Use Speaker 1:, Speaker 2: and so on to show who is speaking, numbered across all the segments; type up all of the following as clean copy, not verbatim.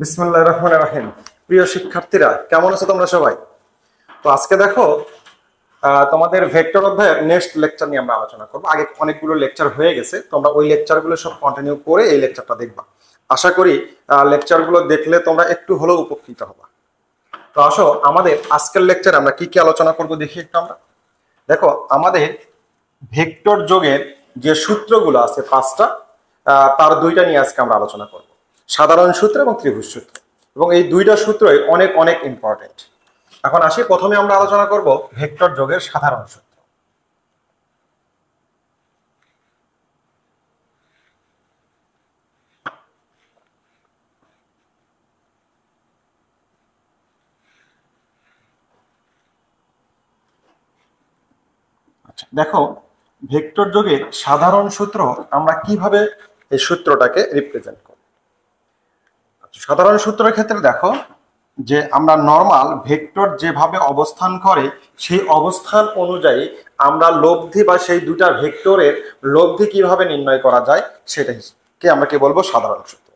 Speaker 1: বিসমিল্লাহির রহমানির রহিম। প্রিয় শিক্ষার্থীরা, কেমন আছো তোমরা সবাই? তো আজকে দেখো, তোমাদের ভেক্টর অধ্যায়ের নেক্সট লেকচার নিয়ে আমরা আলোচনা করব। আগে অনেকগুলো লেকচার হয়ে গেছে, তোমরা ওই লেকচারগুলো সব কন্টিনিউ করে এই লেকচারটা দেখবা। আশা করি লেকচারগুলো দেখলে তোমরা একটু হলেও উপকৃত হবা। তো আসো, আমাদের আজকের লেকচারে আমরা কি কি আলোচনা করব দেখি একটু আমরা। দেখো, আমাদের ভেক্টর যোগের যে সূত্রগুলো আছে পাঁচটা, তার দুইটা নিয়ে আজকে আমরা আলোচনা করব, সাধারণ সূত্র এবং ত্রিভুজ সূত্র। এবং এই দুইটা সূত্রই অনেক অনেক ইম্পর্টেন্ট। এখন আসি, প্রথমে আমরা আলোচনা করব ভেক্টর যোগের সাধারণ সূত্র। আচ্ছা দেখো, ভেক্টর যোগের সাধারণ সূত্র আমরা কিভাবে এই সূত্রটাকে রিপ্রেজেন্ট করব। সাধারণ সূত্রের ক্ষেত্রে দেখো যে আমরা নর্মাল ভেক্টর যেভাবে অবস্থান করে সেই অবস্থান অনুযায়ী আমরা লব্ধি বা সেই দুটা ভেক্টরের লব্ধি কিভাবে নির্ণয় করা যায় সেটাকে আমরা কি বলবো, সাধারণ সূত্র।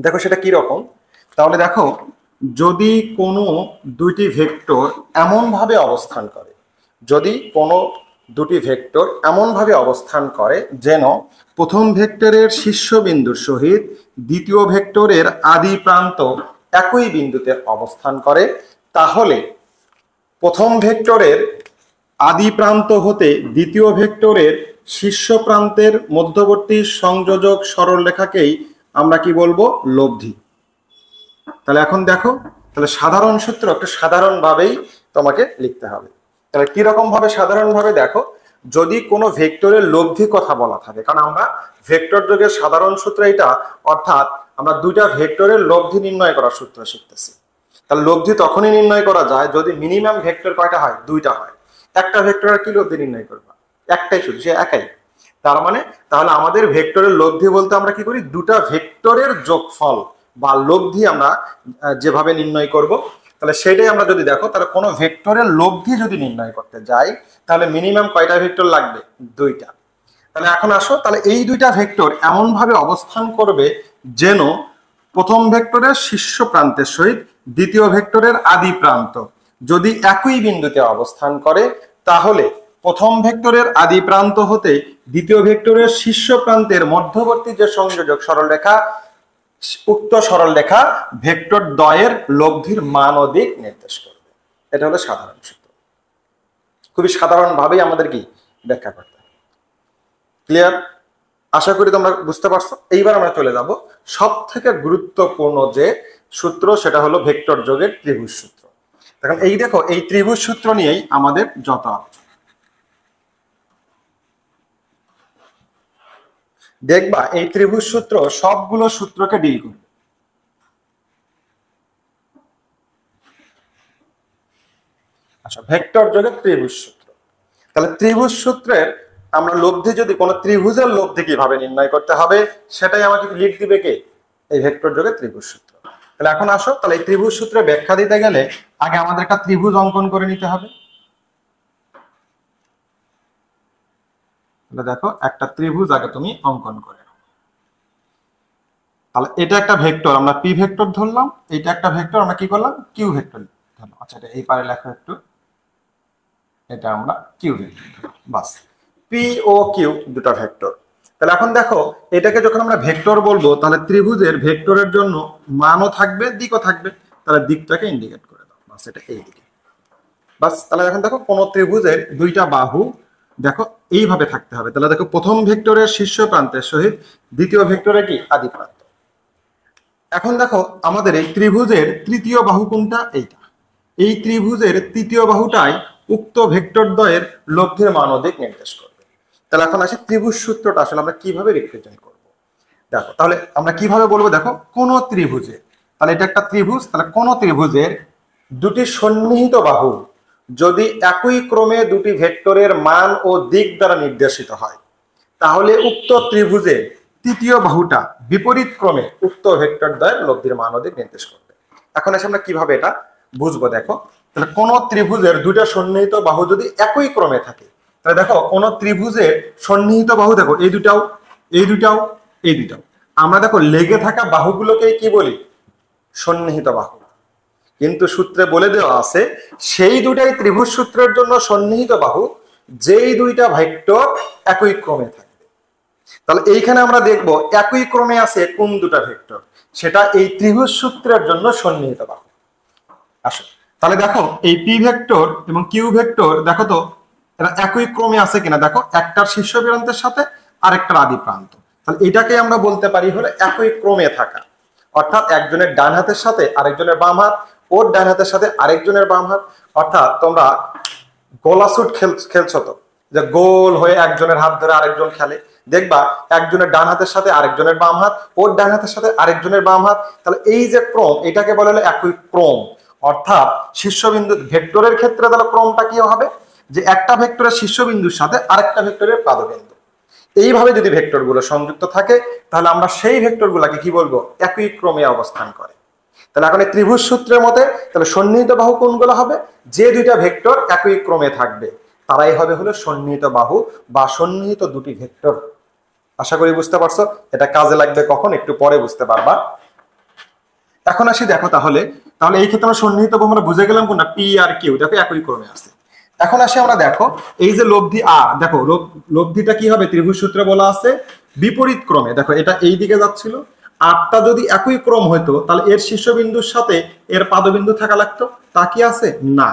Speaker 1: দেখো সেটা কি রকম, তাহলে দেখো, যদি কোনো দুইটি ভেক্টর এমনভাবে অবস্থান করে, যদি কোনো দুটি ভেক্টর এমনভাবে অবস্থান করে যেন প্রথম ভেক্টরের শীর্ষবিন্দুর সহিত দ্বিতীয় ভেক্টরের আদি প্রান্ত একই বিন্দুতে অবস্থান করে, তাহলে প্রথম ভেক্টরের আদি প্রান্ত হতে দ্বিতীয় ভেক্টরের শীর্ষ প্রান্তের মধ্যবর্তী সংযোজক সরলরেখাকেই আমরা কি বলবো, লব্ধি। তাহলে এখন দেখো, তাহলে সাধারণ সূত্র একটু সাধারণভাবেই তোমাকে লিখতে হবে। তাহলে কিরকম ভাবে সাধারণভাবে দেখো, যদি কোনো ভেক্টরের লব্ধি কথা বলা থাকে, কারণ আমরা ভেক্টর যোগের সাধারণ সূত্র এটা, অর্থাৎ আমরা দুইটা ভেক্টরের লব্ধি নির্ণয় করার সূত্র শিখতেছি। তাহলে লব্ধি তখনই নির্ণয় করা যায় যদি মিনিমাম ভেক্টর কয়টা হয়, দুইটা হয়। একটা ভেক্টরের কি লব্ধি নির্ণয় করবা, একটাই, শুধু সে একাই। তার মানে তাহলে আমাদের ভেক্টরের লব্ধি বলতে আমরা কি করি, দুটা ভেক্টরের যোগফল বা লব্ধি আমরা যেভাবে নির্ণয় করব, তাহলে সেটাই আমরা যদি দেখো, তাহলে কোনো ভেক্টরের লব্ধি যদি নির্ণয় করতে যাই তাহলে মিনিমাম কয়টা ভেক্টর লাগবে, দুইটা। তাহলে এখন আসো, তাহলে এই দুইটা ভেক্টর এমন ভাবে অবস্থান করবে যেন প্রথম ভেক্টরের শীর্ষ প্রান্তের সহিত দ্বিতীয় ভেক্টরের আদি প্রান্ত যদি একই বিন্দুতে অবস্থান করে, তাহলে প্রথম ভেক্টরের আদি প্রান্ত হতে দ্বিতীয় ভেক্টরের শীর্ষ প্রান্তের মধ্যবর্তী যে সংযোজক সরলরেখা, উক্ত সরলরেখা ভেক্টর দ্বয়ের লব্ধির মান ও দিক নির্দেশ করবে। এটা হলো সাধারণ সূত্র। খুবই সাধারণ ভাবেই আমাদের কি ব্যাখ্যা করতে হবে। ক্লিয়ার? আশা করি তোমরা বুঝতে পারছো। এইবার আমরা চলে যাব সব থেকে গুরুত্বপূর্ণ যে সূত্র, সেটা হলো ভেক্টর যোগের ত্রিভুজ সূত্র। এখন এই দেখো, এই ত্রিভুজ সূত্র নিয়েই আমাদের যত আলোচনা। দেখবা এই ত্রিভুজ সূত্র সবগুলো সূত্রকে ডিল করবে। আচ্ছা, ভেক্টর যোগের ত্রিভুজ সূত্র। তাহলে ত্রিভুজ সূত্রের আমরা লব্ধি, যদি কোন ত্রিভুজের লব্ধি কিভাবে নির্ণয় করতে হবে সেটাই আমাকে লিখ দিবে কে, এই ভেক্টর যোগের ত্রিভুজ সূত্র। তাহলে এখন আসো, তাহলে এই ত্রিভুজ সূত্রে ব্যাখ্যা দিতে গেলে আগে আমাদের একটা ত্রিভুজ অঙ্কন করে নিতে হবে। তাহলে দেখো, একটা ত্রিভুজ আগে তুমি অঙ্কন করে নাও। তাহলে এটা একটা ভেক্টর, আমরা পি ভেক্টর ধরলাম, এটা একটা ভেক্টর, আমরা কি করলাম, কিউ ভেক্টর ধরলাম। আচ্ছা, এটা এই পারে লেখো একটু, এটা আমরা কিউ ভেক্টর, বাস। পি ও কিউ দুটো ভেক্টর। তাহলে এখন দেখো, এটাকে যখন আমরা ভেক্টর বলবো, তাহলে ত্রিভুজের ভেক্টরের জন্য মানও থাকবে, দিকও থাকবে। তাহলে দিকটাকে ইন্ডিকেট করে দাও, বাস, এটা এই দিকে, বাস। তাহলে এখন দেখো, কোন ত্রিভুজের দুইটা বাহু দেখো এইভাবে থাকতে হবে। তাহলে দেখো, প্রথম ভেক্টরের শীর্ষ প্রান্তের সহিত দ্বিতীয় ভেক্টরের কি, আদি প্রান্ত। এখন দেখো, আমাদের এই ত্রিভুজের তৃতীয় বাহু কোনটা, এইটা। এই ত্রিভুজের তৃতীয় বাহুটাই উক্ত ভেক্টর দ্বয়ের লব্ধির মান ও দিক নির্দেশ করবে। তাহলে এখন আসি, ত্রিভুজ সূত্রটা আসলে আমরা কিভাবে রিপ্রেজেন্ট করব। দেখো, তাহলে আমরা কিভাবে বলবো, দেখো, কোন ত্রিভুজে, তাহলে এটা একটা ত্রিভুজ, তাহলে কোন ত্রিভুজের দুটি সন্নিহিত বাহু যদি একই ক্রমে দুটি ভেক্টরের মান ও দিক দ্বারা নির্দেশিত হয়, তাহলে উক্ত ত্রিভুজের তৃতীয় বাহুটা বিপরীত ক্রমে উক্ত ভেক্টর দ্বয়ের লব্ধির মান ও দিক নির্দেশ করবে। এখন এসে আমরা কিভাবে এটা বুঝবো, দেখো, তাহলে কোন ত্রিভুজের দুইটা সন্নিহিত বাহু যদি একই ক্রমে থাকে, তাহলে দেখো, কোন ত্রিভুজের সন্নিহিত বাহু দেখো, এই দুটাও, এই দুটাও, এই দুটাও, আমরা দেখো লেগে থাকা বাহুগুলোকে কি বলি, সন্নিহিত বাহু, কিন্তু সূত্রে বলে দেওয়া আছে সেই দুটাই ত্রিভুজ সূত্রের জন্য সন্নিহিত বাহু যেই দুইটা ভেক্টর একই ক্রমে থাকবে। তাহলে এইখানে আমরা দেখব একই ক্রমে আছে কোন দুটা ভেক্টর, সেটা এই ত্রিভুজ সূত্রের জন্য সন্নিহিত বাহু। আসো তাহলে দেখো এই পি ভেক্টর এবং কিউ ভেক্টর দেখো তো এরা একই ক্রমে আছে কিনা, দেখো একটার শীর্ষ প্রান্তের সাথে আরেকটার আদি প্রান্ত, তাহলে এটাকে আমরা বলতে পারি হলো একই ক্রমে থাকা, অর্থাৎ একজনের ডান হাতের সাথে আরেকজনের বাম হাত, ওর ডান হাতের সাথে আরেকজনের বাম হাত। অর্থাৎ তোমরা গোলাসুট খেলছো তো, যে গোল হয়ে একজনের হাত ধরে আরেকজন খেলে, দেখবা একজনের ডান হাতের সাথে আরেকজনের বাম হাত, ওর ডান হাতের সাথে আরেকজনের বাম হাত, তাহলে এই যে ক্রম এটাকে বলা হলো একই ক্রম। অর্থাৎ শীর্ষবিন্দু ভেক্টরের ক্ষেত্রে তাহলে ক্রমটা কি হবে, যে একটা ভেক্টরের শীর্ষবিন্দুর সাথে আরেকটা ভেক্টরের পাদবিন্দু, এইভাবে যদি ভেক্টর গুলো সংযুক্ত থাকে তাহলে আমরা সেই ভেক্টর গুলাকে কি বলবো, একই ক্রমে অবস্থান করে। তাহলে এখন এই ত্রিভুজ সূত্রের মতে তাহলে সন্নিহিত বাহু কোনগুলো হবে, যে দুইটা ভেক্টর একই ক্রমে থাকবে তারাই হবে হলো সন্নিহিত বাহু বা সন্নিহিত দুটি ভেক্টর। আশা করি বুঝতে পারছো, এটা কাজে লাগবে কখন একটু পরে বুঝতে পারবা। এখন আসি দেখো তাহলে তাহলে এই ক্ষেত্রে আমরা সন্নিহিত বাহু আমরা বুঝে গেলাম কোনটা, পি আর কিউ দেখো একই ক্রমে আছে। এখন আসি আমরা দেখো এই যে লব্ধি আর, দেখো লব্ধিটা কি হবে, ত্রিভুজ সূত্রে বলা আছে বিপরীত ক্রমে। দেখো এটা এই দিকে যাচ্ছিল, আটটা যদি একই ক্রম হইতো তাহলে এর শীর্ষবিন্দুর সাথে এর পাদবিন্দু থাকা লাগতো, তা কি আছে না,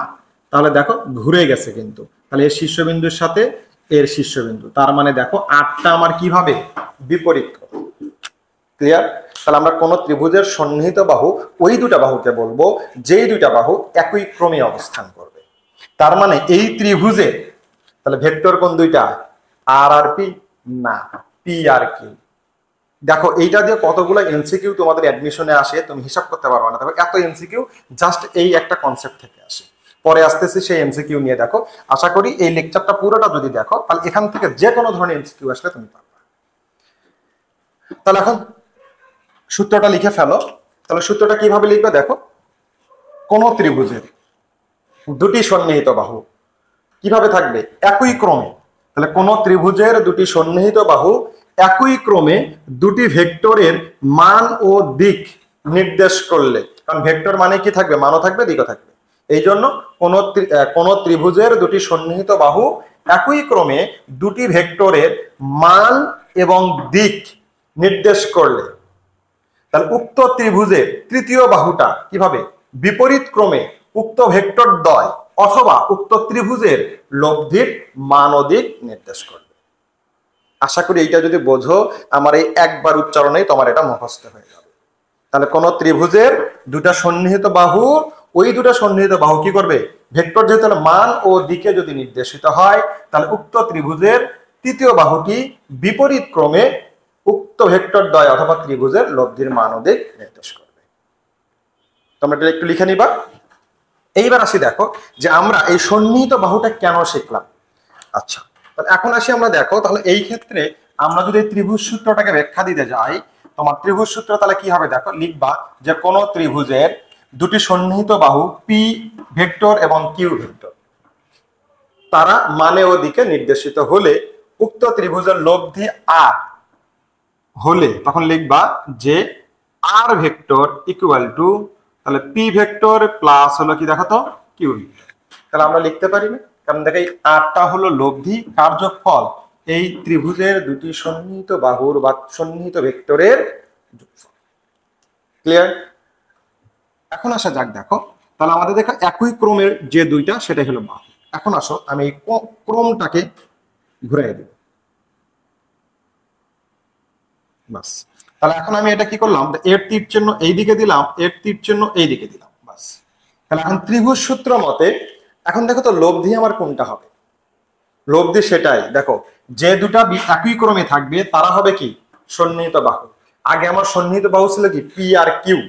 Speaker 1: তাহলে দেখো ঘুরে গেছে কিন্তু, তাহলে এর শীর্ষবিন্দুর সাথে এর শীর্ষবিন্দু, তার মানে দেখো আটটা আমার কিভাবে বিপরীত ক্রম। ক্লিয়ার? তাহলে আমরা কোন ত্রিভুজের সন্নিহিত বাহু ওই দুটা বাহুকে বলবো যেই দুইটা বাহু একই ক্রমে অবস্থান করবে। তার মানে এই ত্রিভুজে তাহলে ভেক্টর কোন দুইটা, আর আর পি না, পি আর কিউ। দেখো এইটা দিয়ে কতগুলো এমসিকিউ তোমাদের অ্যাডমিশনে আসে তুমি হিসাব করতে পারবে না, তবে এত এমসিকিউ জাস্ট এই একটা কনসেপ্ট থেকে আসে। পরে আসতেছি সেই এমসিকিউ নিয়ে, দেখো আশা করি এই লেকচারটা পুরোটা যদি দেখো তাহলে এখান থেকে যে কোনো ধরনের এমসিকিউ আসলে তুমি পারবে। তাহলে এখন সূত্রটা লিখে ফেলো। তাহলে সূত্রটা কিভাবে লিখবে দেখো, কোন ত্রিভুজের দুটি সন্নিহিত বাহু কিভাবে থাকবে, একই ক্রমে। তাহলে কোন ত্রিভুজের দুটি সন্নিহিত বাহু একই ক্রমে দুটি ভেক্টরের মান ও দিক নির্দেশ করলে, কারণ ভেক্টর মানে কি থাকবে, মানও থাকবে দিকও থাকবে, এই জন্য কোন ত্রিভুজের দুটি সন্নিহিত বাহু একই ক্রমে দুটি ভেক্টরের মান এবং দিক নির্দেশ করলে তাহলে উক্ত ত্রিভুজের তৃতীয় বাহুটা কিভাবে বিপরীত ক্রমে উক্ত ভেক্টর দ্বয় অথবা উক্ত ত্রিভুজের লব্ধির মান ও দিক নির্দেশ করবে। আশা করি এইটা যদি বোঝো আমার এই একবার উচ্চারণেই তোমার এটা মুখস্থ হয়ে যাবে। তাহলে কোন ত্রিভুজের দুটা সন্নিহিত বাহু, ওই দুটা সন্নিহিত বাহু কি করবে, ভেক্টর যেহেতু মান ও দিকে যদি নির্দেশিত হয় তাহলে উক্ত ত্রিভুজের তৃতীয় বাহুটি বিপরীত ক্রমে উক্ত ভেক্টর দ্বয় অথবা ত্রিভুজের লব্ধির মান ও দিক নির্দেশ করবে। তোমরা এটা একটু লিখে নিবা। এইবার আসি দেখো যে আমরা এই সন্নিহিত বাহুটা কেন শিখলাম। আচ্ছা তাহলে এখন আসি আমরা দেখো, তাহলে এই ক্ষেত্রে আমরা যদি ত্রিভুজ সূত্রটাকে ব্যাখ্যা দিতে যাই, তোমার ত্রিভুজ সূত্র তাহলে কি হবে দেখো, লিখবা যে কোন ত্রিভুজের দুটি সন্নিহিত বাহু পি ভেক্টর এবং কিউ ভেক্টর তারা মানে ও দিকে নির্দেশিত হলে উক্ত ত্রিভুজের লব্ধি আর হলে তখন লিখবা যে আর ভেক্টর ইকুয়াল টু তাহলে পি ভেক্টর প্লাস হলো কি দেখো তো কিউ ভেক্টর। তাহলে আমরা লিখতে পারি না, কারণ দেখো এই আরটা হলো লব্ধি কার্যফল এই ত্রিভুজের দুটি সন্নিহিত বাহুর বা সন্নিহিত ভেক্টরের যোগফল। ক্লিয়ার? এখন আসা যাক দেখো, তাহলে আমাদের দেখো একই ক্রমের যে দুইটা সেটাই হলো বাহু। এখন আসো আমি এই ক্রমটাকে ঘুরাই দেব, বাস। তাহলে এখন আমি এটা কি করলাম, এর তীর চিহ্ন এইদিকে দিলাম, এর তীর চিহ্ন এইদিকে দিলাম, বাস। তাহলে এখন ত্রিভুজ সূত্র মতে এখন দেখো তো লব্ধি আমার কোনটা হবে, লব্ধি সেটাই দেখো যে দুটা একই ক্রমে থাকবে তারা হবে কি সন্নিহিত বাহু। আগে আমার সন্নিহিত বাহু ছিল কি পি আর কিউ,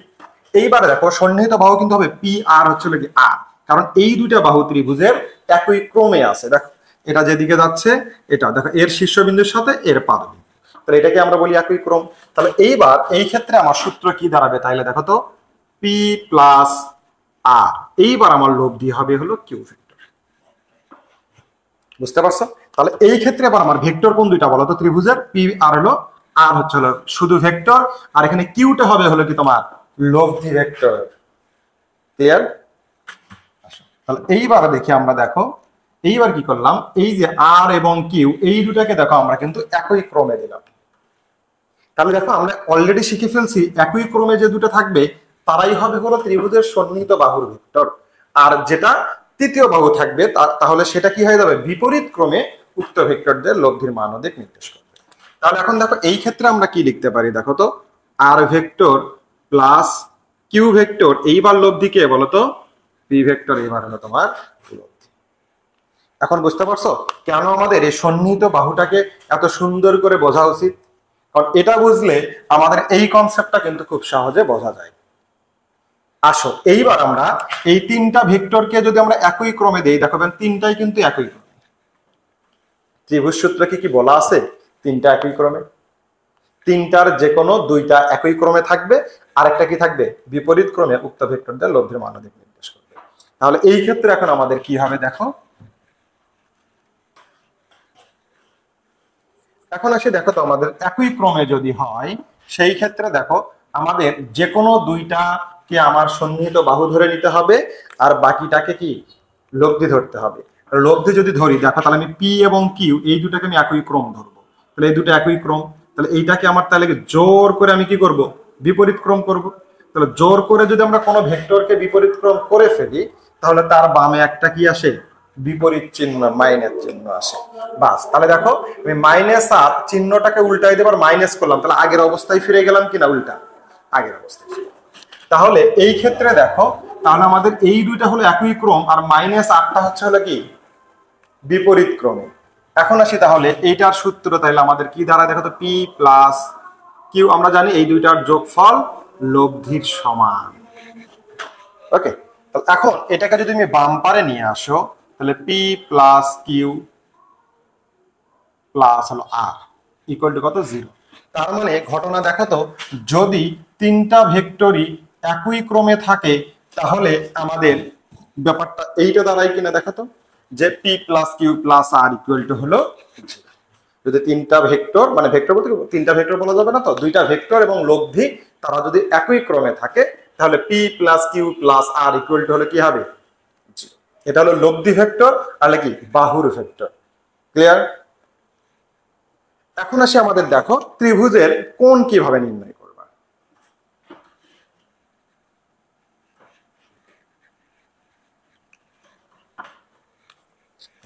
Speaker 1: এইবারে দেখো সন্নিহিত বাহু কিন্তু হবে পি আর হচ্ছে কি আর, কারণ এই দুইটা বাহু ত্রিভুজের একই ক্রমে আছে। দেখো এটা যেদিকে যাচ্ছে এটা দেখো এর শীর্ষবিন্দুর সাথে এর পাদবিন্দু, তাহলে এটাকে আমরা বলি একই ক্রম। তাহলে এইবার এই ক্ষেত্রে আমার সূত্র কি দাঁড়াবে, তাইলে দেখো তো পি প্লাস আর, এইবার আমার লব্ধি হবে হলো কিউ ভেক্টর। বুঝতে পারছো? তাহলে এই ক্ষেত্রে আবার আমার ভেক্টর কোন দুইটা বলো তো ত্রিভুজের, পি আর হলো আর হচ্ছে হলো শুধু ভেক্টর, আর এখানে কিউটা হবে হলো কি তোমার লব্ধি ভেক্টর। ক্লিয়ার? তাহলে এইবার দেখি আমরা, দেখো এইবার কি করলাম, এই যে আর এবং কিউ এই দুটাকে দেখো আমরা কিন্তু একই ক্রমে দিলাম। তাহলে দেখো আমরা অলরেডি শিখে ফেলছি একই ক্রমে যে দুটো থাকবে তারাই হবে হলো ত্রিভুজের সন্নিহিত বাহুর ভেক্টর। আর যেটা তৃতীয় বাহু থাকবে তাহলে সেটা কি হয়ে যাবে, বিপরীত ক্রমে উক্ত ভেক্টরদের লব্ধির মান ও দিক নির্দেশ করবে। তাহলে এখন দেখো এই ক্ষেত্রে আমরা কি লিখতে পারি, দেখো তো আর ভেক্টর প্লাস কিউ ভেক্টর, এইবার লব্ধি কে বলতো, পি ভেক্টর, এইবার হলো তোমার লব্ধি। এখন বুঝতে পারছো কেন আমাদের এই সন্নিহিত বাহুটাকে এত সুন্দর করে বোঝা উচিত? কারণ এটা বুঝলে আমাদের এই কনসেপ্টটা কিন্তু খুব সহজে বোঝা যায়। আসো এইবার আমরা এই তিনটা ভেক্টরকে যদি আমরা একই ক্রমে দেই, দেখবেন তিনটাই কিন্তু একই ক্রমে। ত্রিভুজ সূত্রে কি বলা আছে তিনটা একই ক্রমে? তিনটার যে কোনো দুইটা একই ক্রমে থাকবে, আরেকটা কি থাকবে, বিপরীত ক্রমে উক্ত ভেক্টরদের লব্ধির মান ও দিক নির্দেশ করবে। তাহলে এই ক্ষেত্রে এখন আমাদের কি হবে দেখো, এখন আসে দেখো তো আমাদের একই ক্রমে যদি হয় সেই ক্ষেত্রে দেখো আমাদের যে কোনো দুইটাকে আমার সন্নিহিত বাহু ধরে নিতে হবে আর বাকিটাকে কি লব্ধি ধরতে হবে। লব্ধি যদি ধরি দেখো তাহলে আমি পি এবং কিউ এই দুটাকে আমি একই ক্রম ধরবো, তাহলে এই দুটো একই ক্রম, তাহলে এইটাকে আমার তাহলে জোর করে আমি কি করব, বিপরীত ক্রম করব। তাহলে জোর করে যদি আমরা কোনো ভেক্টরকে বিপরীত ক্রম করে ফেলি তাহলে তার বামে একটা কি আসে, বিপরীত চিহ্ন, মাইনাস চিহ্ন আসে। বাস, তাহলে দেখো আমি মাইনাস আর চিহ্নটাকে উল্টাই দেবার মাইনাস করলাম, তাহলে আগের অবস্থায় ফিরে গেলাম কিনা, উল্টা আগের অবস্থায়। তাহলে এই ক্ষেত্রে দেখো তাহলে আমাদের এই দুইটা হলো একই ক্রম আর মাইনাস আটটা হচ্ছে হলো কি বিপরীত ক্রমে। এখন আসি তাহলে এইটার সূত্র, তাহলে আমাদের কি দাঁড়ায় দেখো তো, পি প্লাস কিউ, আমরা জানি এই দুইটার যোগফল লব্ধির সমান। ওকে, এখন এটাকে যদি তুমি বাম পারে নিয়ে আসো তাহলে পি প্লাস কিউ প্লাস হলো আর ইকুয়াল টু কত, 0। তার মানে ঘটনা দেখো তো, যদি তিনটা ভেক্টরই একই ক্রমে থাকে তাহলে আমাদের ব্যাপারটা এইটা দাঁড়ায় কিনা দেখো তো, যে P plus Q plus R equal to হলো 0। যদি তিনটা ভেক্টর, মানে ভেক্টর বলতে তিনটা ভেক্টর বলা যাবে না তো, দুইটা ভেক্টর এবং লব্ধি তারা যদি একই ক্রমে থাকে তাহলে P plus Q plus R equal to হলে কি হবে, 0। এটা হলো লব্ধি ভেক্টর আর কি বাহুর ভেক্টর। ক্লিয়ার? এখন আসি আমাদের দেখো ত্রিভুজের কোণ কিভাবে নির্ণয় করবা।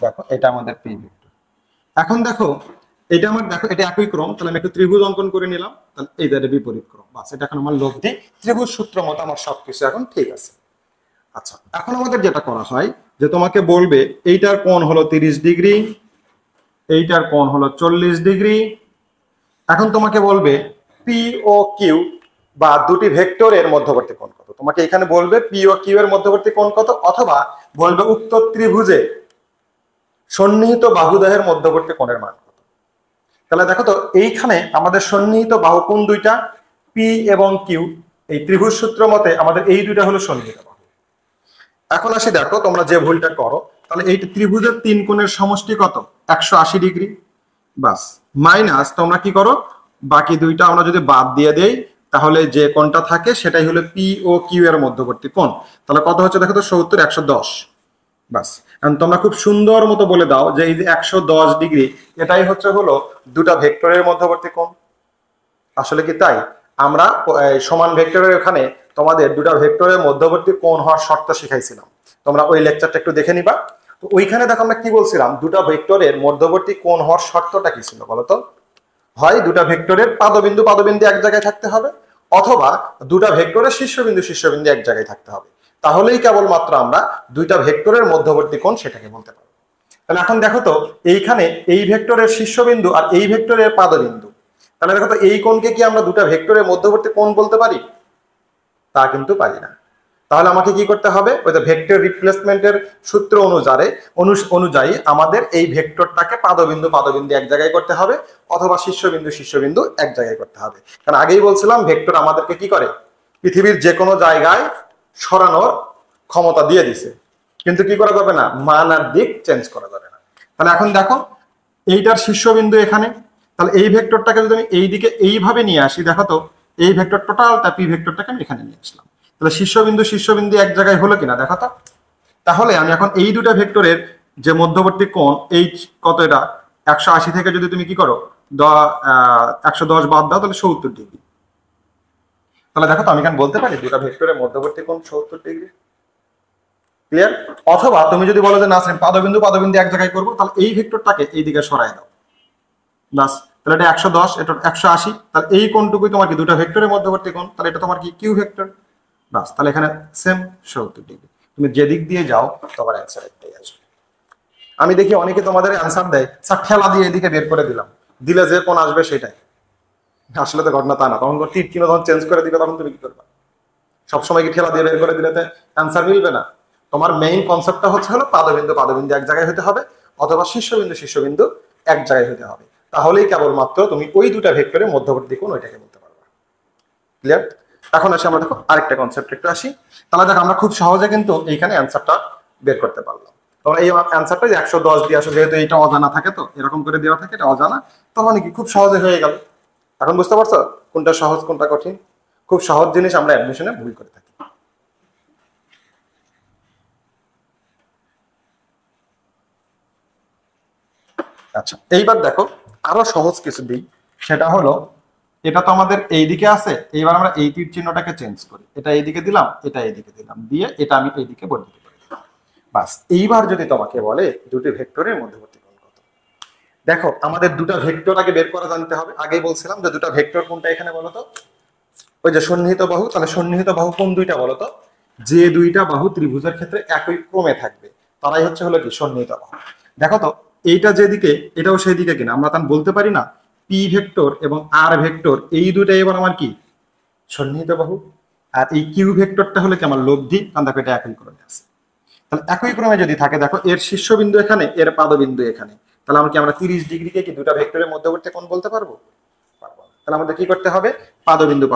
Speaker 1: দেখো এটা আমাদের পি ভেক্টর। এখন দেখো এটা আমার, দেখো এটা একই ক্রম, তাহলে আমি একটু ত্রিভুজ অঙ্কন করে নিলাম, তাহলে এইটা বিপরীত ক্রম। বাস, এটা এখন আমার লব্ধি ত্রিভুজ সূত্র মতো আমার সবকিছু এখন ঠিক আছে। আচ্ছা, এখন আমাদের যেটা করা হয় যে তোমাকে বলবে এইটার কোণ হলো 30 ডিগ্রি, এইটার কোণ হলো 40 ডিগ্রি। এখন তোমাকে বলবে পি ও কিউ বা দুটি ভেক্টরের মধ্যবর্তী কোণ কত। তোমাকে এখানে বলবে পি ও কিউ এর মধ্যবর্তী কোণ কত, অথবা বলবে উক্ত ত্রিভুজে সন্নিহিত বাহুদ্বয়ের মধ্যবর্তী কোণের মান কত। তাহলে দেখো তো এইখানে আমাদের সন্নিহিত বাহু কোণ দুইটা, পি এবং কিউ। এই ত্রিভুজ সূত্র মতে আমাদের এই দুইটা হলো সন্নিহিত বাহু। এখন আসি দেখো তোমরা যে ভুলটা করো, তাহলে এই ত্রিভুজের তিন কোণের সমষ্টি কত, 180 ডিগ্রি। বাস, মাইনাস তোমরা কি করো, বাকি দুইটা আমরা যদি বাদ দিয়ে দেই তাহলে যে কোণটা থাকে সেটাই হলো পি ও কিউ এর মধ্যবর্তী কোণ। তাহলে কত হচ্ছে দেখো তো, 70 110। বাস, এখন তোমরা খুব সুন্দর মতো বলে দাও যে এই যে 110 ডিগ্রি এটাই হচ্ছে হলো দুটা ভেক্টরের মধ্যবর্তী কোণ। আসলে কি তাই? আমরা সমান ভেক্টরের ওখানে তোমাদের দুটা ভেক্টরের মধ্যবর্তী কোণ হওয়ার শর্ত শিখাইছিলাম, তোমরা ওই লেকচারটা একটু দেখে নিবা। তো ওইখানে দেখো আমরা কি বলছিলাম, দুটা ভেক্টরের মধ্যবর্তী কোণ হওয়ার শর্তটা কি ছিল বলতো? হয় দুটা ভেক্টরের পাদবিন্দু পাদবিন্দু এক জায়গায় থাকতে হবে, অথবা দুটা ভেক্টরের শীর্ষবিন্দু শীর্ষবিন্দু এক জায়গায় থাকতে হবে। তাহলেই কেবলমাত্র আমরা দুইটা ভেক্টরের মধ্যবর্তী কোণ সেটাকে বলতে পারবো। তাহলে এখন দেখো তো এইখানে এই ভেক্টরের শীর্ষবিন্দু আর এই ভেক্টরের পাদবিন্দু, তাহলে দেখো তো এই কোণকে কি আমরা দুটা ভেক্টরের মধ্যবর্তী কোণ বলতে পারি? তা কিন্তু পারি না। তাহলে আমাকে কি করতে হবে, ওই যে ভেক্টর রিপ্লেসমেন্টের সূত্র অনুযায়ী আমাদের এই ভেক্টরটাকে পাদবিন্দু পাদবিন্দু এক জায়গায় করতে হবে, অথবা শীর্ষবিন্দু শীর্ষবিন্দু এক জায়গায় করতে হবে। কারণ আগেই বলছিলাম ভেক্টর আমাদেরকে কি করে, পৃথিবীর যে কোনো জায়গায় সরানোর ক্ষমতা দিয়ে দিছে, কিন্তু কি করা যাবে না, মান আর দিক চেঞ্জ করা যাবে না। তাহলে এখন দেখো এইটার শীর্ষবিন্দু এখানে, তাহলে এই ভেক্টরটাকে যদি আমি এই দিকে এইভাবে নিয়ে আসি, দেখো তো এই ভেক্টর টোটালটা পি ভেক্টরটাকে আমি এখানে নিয়ে আসলাম। তাহলে শীর্ষবিন্দু এক জায়গায় হলো কিনা দেখো তো। তাহলে আমি এখন এই দুটা ভেক্টরের যে মধ্যবর্তী কোণ এইচ কত, এটা 180 থেকে যদি তুমি কি করো 110 বাদ দাও তাহলে 70 ডিগ্রি। তাহলে দেখো তো আমি এখানে বলতে পারি দুটা ভেক্টরের মধ্যবর্তী কোণ 70 ডিগ্রি। ক্লিয়ার? অথবা তুমি যদি বলো যে না পাদবিন্দু এক জায়গায় করবো, তাহলে এই ভেক্টরটাকে এই দিকে সরাই দাও, বাস। তাহলে এটা 110, এটা 180, তাহলে এই কোণটুকুই তোমার কি দুটা ভেক্টরের মধ্যবর্তী কোণ, তাহলে এটা তোমার কি কিউ ভেক্টর, বাস। তাহলে এখানে সেম 70 ডিগ্রি। তুমি যে দিক দিয়ে যাও তোমার অ্যান্সার একটাই আসবে। আমি দেখি অনেকে তোমাদের অ্যান্সার দেয় স্যার ঠেলা দিয়ে এদিকে বের করে দিলাম, দিলে যে কোণ আসবে সেটাই। আসলে তো ঘটনা তা না, তখন তীর চিহ্ন যখন চেঞ্জ করে দিবে তখন তুমি কি করবে? সবসময় কি ঠেলা দিয়ে বের করে দিলে অ্যান্সার মিলবে না। তোমার মেইন কনসেপ্টটা হলো পাদবিন্দু এক জায়গায় হতে হবে, অথবা শীর্ষবিন্দু এক জায়গায় হতে হবে। তাহলেই কেবলমাত্র তুমি ওই দুটা ভেক্টরের মধ্যবর্তী কোণ ওইটাকে বলতে পারবে। ক্লিয়ার? এখন আসি আমরা দেখো আরেকটা কনসেপ্ট একটু আসি। তাহলে দেখো আমরা খুব সহজে কিন্তু এইখানে অ্যান্সারটা বের করতে পারলাম। তোমরা এই অ্যান্সারটা 110 দিয়ে আসো, যেহেতু এটা অজানা থাকে, তো এরকম করে দেওয়া থাকে, এটা অজানা, তার মানে কি খুব সহজে হয়ে গেল। এখন বুঝতে পারছো কোনটা সহজ কোনটা কঠিন? খুব সহজ জিনিস আমরা অ্যাডমিশনে ভুল করে থাকি। আচ্ছা, এইবার দেখো আরো সহজ কিছু দিই, সেটা হলো এটা তো আমাদের এইদিকে আছে, এইবার আমরা এই তীর চিহ্নটাকে চেঞ্জ করি, এটা এইদিকে দিলাম, এটা এইদিকে দিলাম, দিয়ে এটা আমি এইদিকে বর্ধিত করি, বাস। এইবার যদি তোমাকে বলে দুটি ভেক্টরের মধ্যবর্তী কোণ কত, দেখো আমাদের দুটা ভেক্টর আগে বের করা জানতে হবে। আগেই বলছিলাম যে দুটা ভেক্টর কোনটা এখানে বলতো, ওই যে সন্নিহিত বাহু। তাহলে সন্নিহিত বাহু কোন দুইটা বলতো? যে দুইটা বাহু ত্রিভুজের ক্ষেত্রে একই ক্রমে থাকবে তারাই হলো কি সন্নিহিত বাহু। দেখো তো এইটা যেদিকে এটাও সেই দিকে কিনা, আমরা তার বলতে পারি না পি ভেক্টর এবং আর ভেক্টর এই দুইটা এবার আমার কি সন্নিহিত বাহু। আর এই কিউ ভেক্টরটা হলো কি আমার লব্ধি, কারণ দেখো এটা একই ক্রমে আছে। তাহলে একই ক্রমে যদি থাকে, দেখো এর শীর্ষবিন্দু এখানে, এর পাদবিন্দু এখানে, তাহলে আমরা 30 ডিগ্রিকে কি দুটা ভেক্টরের মধ্যবর্তী কোণ বলতে পারবো? তাহলে আমাদের কি করতে হবে? পাদবিন্দু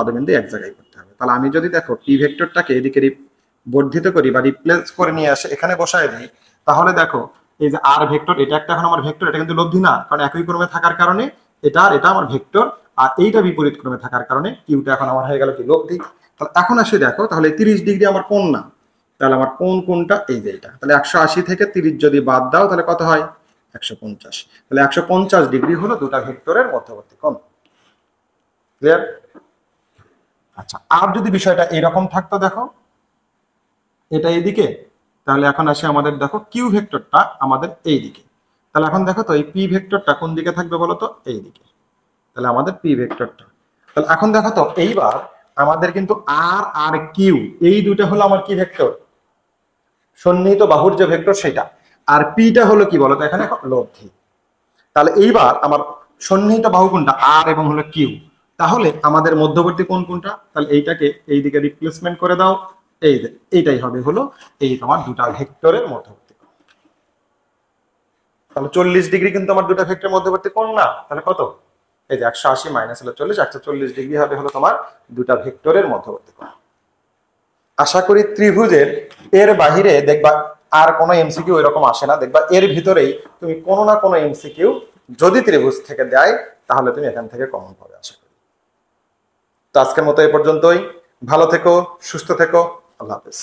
Speaker 1: এক জায়গায় করতে হবে। তাহলে আমি যদি দেখো পি ভেক্টরটাকে এদিকে বর্ধিত করি বা রিপ্লেস করে নিয়ে আসে এখানে বসায় দিই, তাহলে দেখো এই যে আর ভেক্টর, এটা একটা এখন আমার ভেক্টর, এটা কিন্তু লব্ধি না, কারণ একই ক্রমে থাকার কারণে এটা আর এটা আমার ভেক্টর, আর এইটা বিপরীত ক্রমে থাকার কারণে কিউটা এখন আমার হয়ে গেল কি লব্ধি। তাহলে এখন আসে দেখো, তাহলে 30 ডিগ্রি আমার কোণ না, তাহলে আমার কোনটা এই যে এটা, তাহলে 180 থেকে 30 যদি বাদ দাও তাহলে কত হয়? 150। তাহলে 150 ডিগ্রি হলো দুটা ভেক্টরের মধ্যবর্তী কোণ। ক্লিয়ার? আচ্ছা, আর যদি বিষয়টা এরকম থাকতো, দেখো এটা এইদিকে, তাহলে এখন আসে আমাদের দেখো কিউ ভেক্টরটা আমাদের এই দিকে, তাহলে এখন দেখো তো এই পি ভেক্টরটা কোন দিকে থাকবে বলো তো? এই দিকে। তাহলে আমাদের পি ভেক্টরটা, তাহলে এখন দেখো তো এইবার আমাদের কিন্তু আর আর কিউ এই দুটো হলো আমার কি ভেক্টর? সন্নিহিত বাহুর যে ভেক্টর সেটা। আর পিটা হলো কি বলতো এখানে? লব্ধি। তাহলে এইবার আমার সন্নিহিত বাহু কোনটা? আর এবং হলো কিউ। তাহলে আমাদের মধ্যবর্তী কোণ কোনটা? তাহলে এইটাকে এইদিকে রিপ্লেসমেন্ট করে দাও, এই যে এইটাই হবে হলো এই তোমার দুটা ভেক্টরের মধ্যবর্তী কোণ। তাহলে 40 ডিগ্রি কিন্তু আমার দুটা ভেক্টরের মধ্যবর্তী কোণ না, তাহলে কত? এই যে 180 মাইনাস হলো 40, 140 ডিগ্রি হবে হলো তোমার দুটা ভেক্টরের মধ্যবর্তী কোণ। আশা করি ত্রিভুজের এর বাহিরে দেখবা আর কোনো এমসিকিউ এরকম আসে না, দেখবা এর ভিতরেই তুমি কোনো না কোনো এমসিকিউ যদি ত্রিভুজ থেকে দেয় তাহলে তুমি এখান থেকে কমন পাবে আশা করি। তো আজকের মতো এ পর্যন্তই। ভালো থেকো, সুস্থ থেকো, আল্লাহ হাফেজ।